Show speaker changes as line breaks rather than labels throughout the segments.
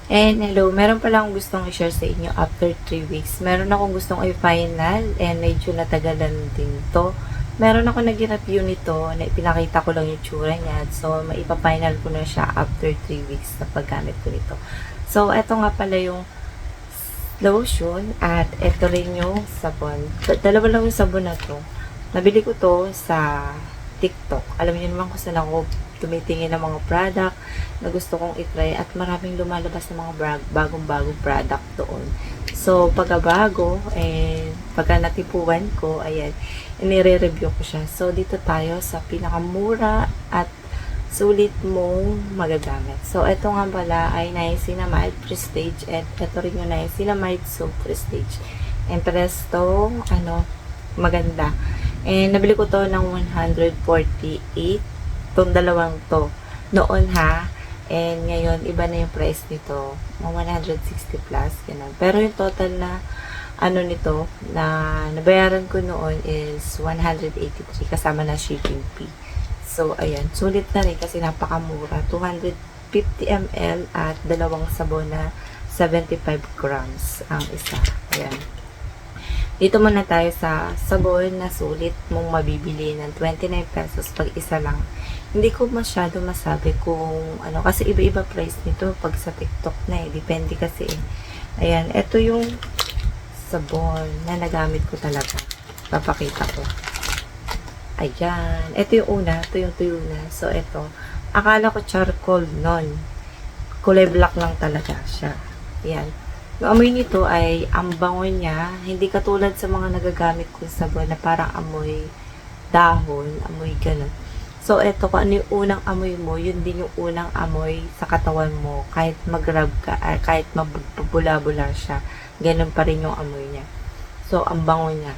And hello, meron pala akong gustong i-share sa inyo after 3 weeks. Meron akong gustong i-final and medyo natagalan din to. Meron ako nag-review nito na ipinakita ko lang yung tsura niya. So, maipa-final ko na siya after 3 weeks na paggamit ko nito. So, eto nga pala yung lotion at eto rin yung sabon. Dalawa lang yung sabon na to. Nabili ko to sa TikTok. Alam niyo naman kung saan ako tumitingin ng mga product na gusto kong itry at maraming lumalabas ng mga bagong-bagong product doon. So, pagkabago, pagka natipuan ko, ayan, inire-review ko siya. So, dito tayo sa pinakamura at sulit mong magagamit. So, ito nga pala ay Niacinamide Prestige at ito rin yung Niacinamide Soap Prestige. And pares tong, maganda. And nabili ko to ng 148 tong dalawang to. Noon ha, and ngayon, iba na yung price nito. 160 plus, ganun. Pero yung total na, nito, na nabayaran ko noon is 183 kasama na shipping fee. So, ayan. Sulit na rin kasi napakamura. 250 ml at dalawang sabon na 75 grams ang isa. Ayan. Dito muna tayo sa sabon na sulit mong mabibili ng 29 pesos pag isa lang. Hindi ko masyado masabi kung kasi iba-iba price nito pag sa TikTok na Depende kasi Ayan, ito yung sabon na nagamit ko talaga. Papakita ko. Ayan. Ito yung una. Ito yung tuyo na. So, ito. Akala ko charcoal nun. Kulay black lang talaga siya. Ayan. Yung amoy nito ay ang bango niya. Hindi katulad sa mga nagagamit ko sabon na parang amoy dahon. Amoy ganun. So, ito, kung ano yung unang amoy mo, yun din yung unang amoy sa katawan mo. Kahit mag-rub ka, kahit mabula-bula siya, ganun pa rin yung amoy niya. So, ang bango niya.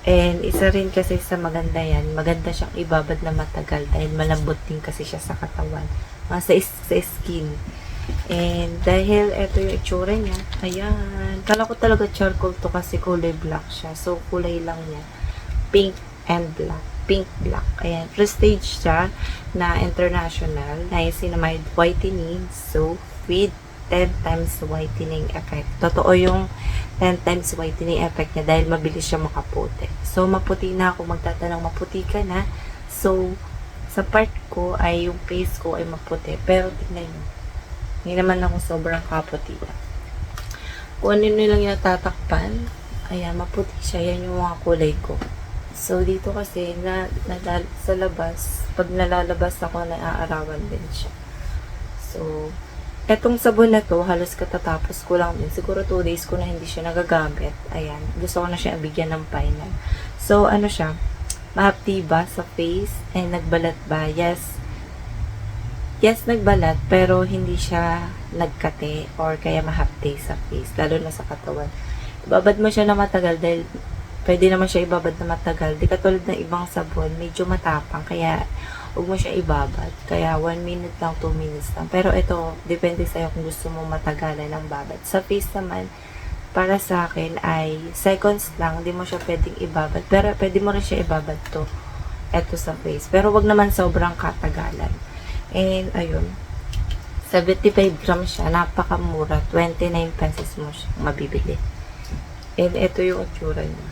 And, isa rin kasi sa maganda yan, maganda siyang ibabad na matagal dahil malambot din kasi siya sa katawan. Sa skin. And, dahil ito yung itsura niya, ayan. Kala ko talaga charcoal to kasi kulay black siya. So, kulay lang niya. Pink and black. Pink black. Ayan. Prestige siya na international. Niacinamide whitening soap with 10 times whitening effect. Totoo yung 10 times whitening effect niya dahil mabilis siya makaputi. So, maputi na ako. Magtatanong, maputi ka na. So, sa part ko ay yung face ko ay maputi. Pero, tignan nyo. Hindi naman ako sobrang kaputi. Kung ano lang yung natatakpan, ayan, maputi siya. Yan yung mga kulay ko. So, dito kasi, sa labas, pag nalalabas ako, naaarawan din siya. So, etong sabon na to, halos katatapos ko lang din. Siguro 2 days ko na hindi siya nagagamit. Ayan, gusto ko na siya bigyan ng final. So, siya, mahapdi ba sa face? And nagbalat ba? Yes, nagbalat, pero hindi siya nagkate or kaya mahapdi sa face, lalo na sa katawan. Ibabad mo siya na matagal dahil pwede naman siya ibabad na matagal. Di katulad ng ibang sabon, medyo matapang. Kaya, huwag mo siya ibabad. Kaya, 1 minute lang, 2 minutes lang. Pero ito, depende sa'yo kung gusto mo matagalan ng babad. Sa face naman, para sa akin ay seconds lang. Hindi mo siya pwedeng ibabad. Pero, pwede mo rin siya ibabad to. Ito sa face. Pero, wag naman sobrang katagalan. And, ayun. 75 grams siya. Napakamura. 29 pesos mo siya mabibili. And, ito yung itsura niya.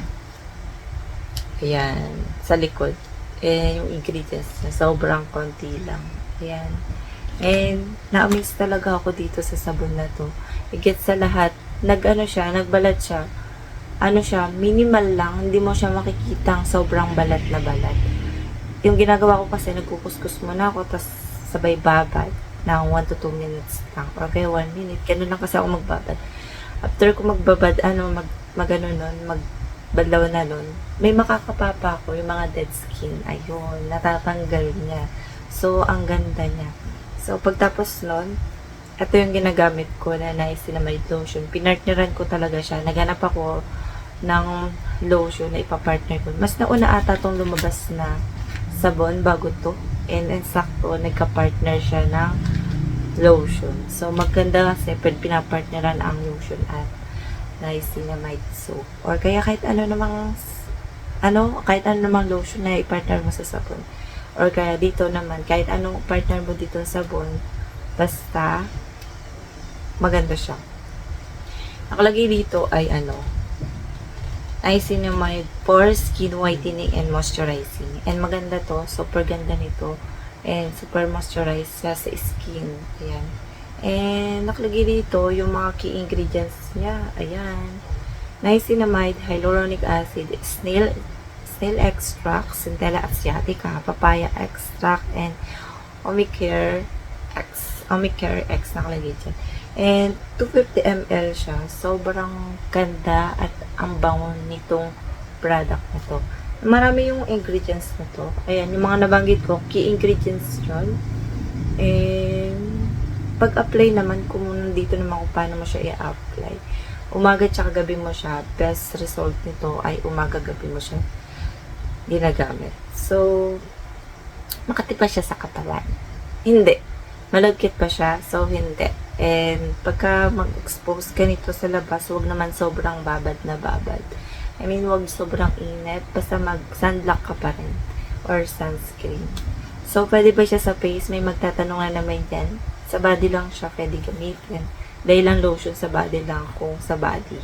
Ayan, sa likod. Yung ingredients na sobrang konti lang. Ayan. And, na-amaze talaga ako dito sa sabon na to. Higit sa lahat, nagbalat siya. Minimal lang. Hindi mo siya makikitang sobrang balat na balat. Yung ginagawa ko kasi, nagkukuskus muna ako, tas sabay babad ng 1 to 2 minutes lang. Or kaya 1 minute. Ganun lang kasi ako magbabad. After ko magbabad, badlaw na nun, may makakapapa ko yung mga dead skin. Ayun, natatanggal niya. So, ang ganda niya. So, pagtapos nun, ito yung ginagamit ko na Niacinamide lotion. Pinartneran ko talaga siya. Naghanap ako ng lotion na ipapartner ko. Mas nauna ata tong lumabas na sabon bago to. And sakto, nagka-partner siya ng lotion. So, maganda kasi pinapartneran ang lotion at Niacinamide soap. Or kaya kahit ano namang lotion na i-partner mo sa sabon. Or kaya dito naman, kahit anong partner mo dito sa sabon, basta maganda siya. Nakalagay dito ay niacinamide for skin whitening and moisturizing. And maganda to, super ganda nito. And super moisturize siya sa skin. Ayan. And nakalagay dito yung mga key ingredients niya. Ayan. Niacinamide, hyaluronic acid, snail extract, Centella asiatica, papaya extract, and Omicare X nakalagay dyan. And 250 ml siya. Sobrang ganda at ang bango nitong product na to. Marami yung ingredients na to. Ayan, yung mga nabanggit ko, key ingredients yun. And pag-apply naman, kung dito naman kung paano mo siya i-apply. Umaga tsaka gabi mo siya. Best result nito ay umaga-gabi mo siya ginagamit. So, makati pa siya sa katawan. Hindi. Malagkit pa siya, so hindi. And pagka mag-expose ka nito sa labas, huwag naman sobrang babad na babad. I mean, huwag sobrang init, basta mag-sunblock ka pa rin. Or sunscreen. So, pwede ba siya sa face? May magtatanong na naman yan. Sa body lang siya pwede gamitin. Dahil lang lotion sa body lang kung sa body.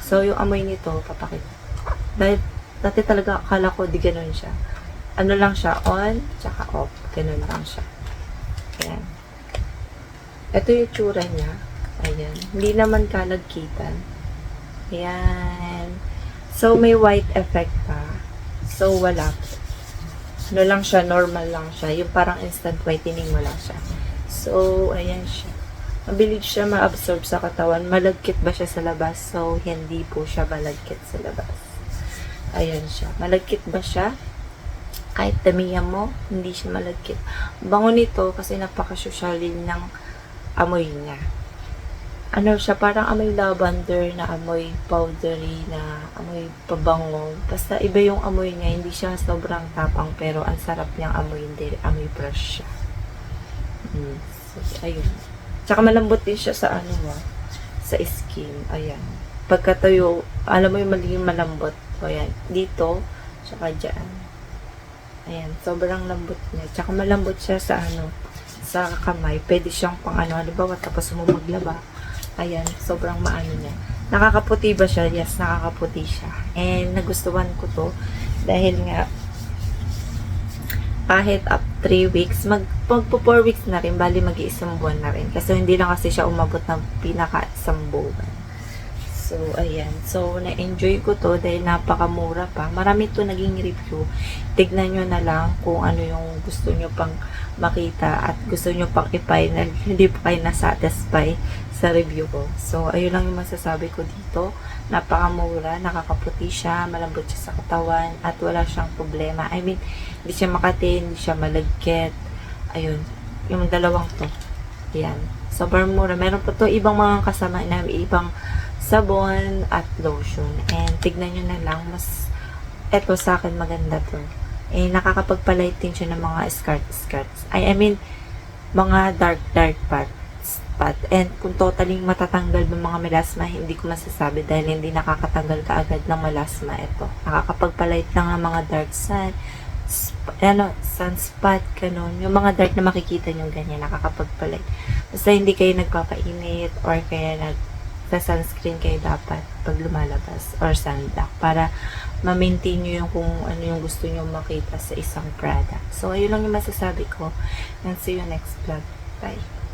So, yung amoy nito, papakita. Dahil, dati talaga akala ko di ganun siya. Ano lang siya, on, tsaka off. Ganun lang siya. Ayan. Ito yung tsura niya. Ayan. Hindi naman kalagkitan. Ayan. So, may white effect pa. So, wala. Ano lang siya, normal lang siya. Yung parang instant whitening mo lang siya. So, ayan siya. Mabilis siya ma-absorb sa katawan. Malagkit ba siya sa labas? So, hindi po siya malagkit sa labas. Ayan siya. Malagkit ba siya? Kahit damihan mo, hindi siya malagkit. Bango nito kasi napaka-sosyalin ng amoy niya. Ano siya, parang amoy lavender na amoy powdery na amoy pabango. Basta iba yung amoy niya, hindi siya sobrang tapang pero ang sarap niyang amoy, hindi amoy fresh siya. So, ayun. Tsaka malambot din siya sa sa skin. Ayan. Pagkatayo, alam mo yung magiging malambot. O ayan, dito, tsaka dyan. Ayan, sobrang lambot niya. Tsaka malambot siya sa sa kamay. Pwede siyang pang halimbawa, tapos mo maglaba. Ayan, sobrang maano niya. Nakakaputi ba siya? Yes, nakakaputi siya. And nagustuhan ko to dahil nga kahit up 3 weeks, magpo 4 weeks na rin, bali mag-iisang buwan na rin. Kasi hindi lang kasi siya umabot ng pinaka-isang buwan. So, ayan. So, na-enjoy ko to dahil napakamura pa. Marami to naging review. Tignan nyo na lang kung ano yung gusto nyo pang makita at gusto nyo pang i-final. Hindi pa kayo na-satisfy sa review ko. So, ayun lang yung masasabi ko dito. Napakamura, nakakaputi siya, malambot siya sa katawan, at wala siyang problema. I mean, hindi siya makati, hindi siya malagkit. Ayun, yung dalawang to. Ayan. Sobrang mura. Meron pa to ibang mga kasama na ibang sabon at lotion. And tignan nyo na lang, mas eto sa akin maganda to. Eh, nakakapagpalight din siya ng mga skirts. I mean, mga dark spot. And kung totally matatanggal ng mga melasma, hindi ko masasabi dahil hindi nakakatanggal kaagad ng melasma ito. Nakakapagpalight lang ng mga dark sunspot, ganun. Yung mga dark na makikita nyo ganyan, nakakapagpalight. Basta hindi kayo nagpapainit or kaya sa sunscreen kayo dapat pag lumalabas or sunblock para ma-maintain nyo yung kung ano yung gusto nyo makita sa isang product. So, ayun lang yung masasabi ko and see you next vlog. Bye!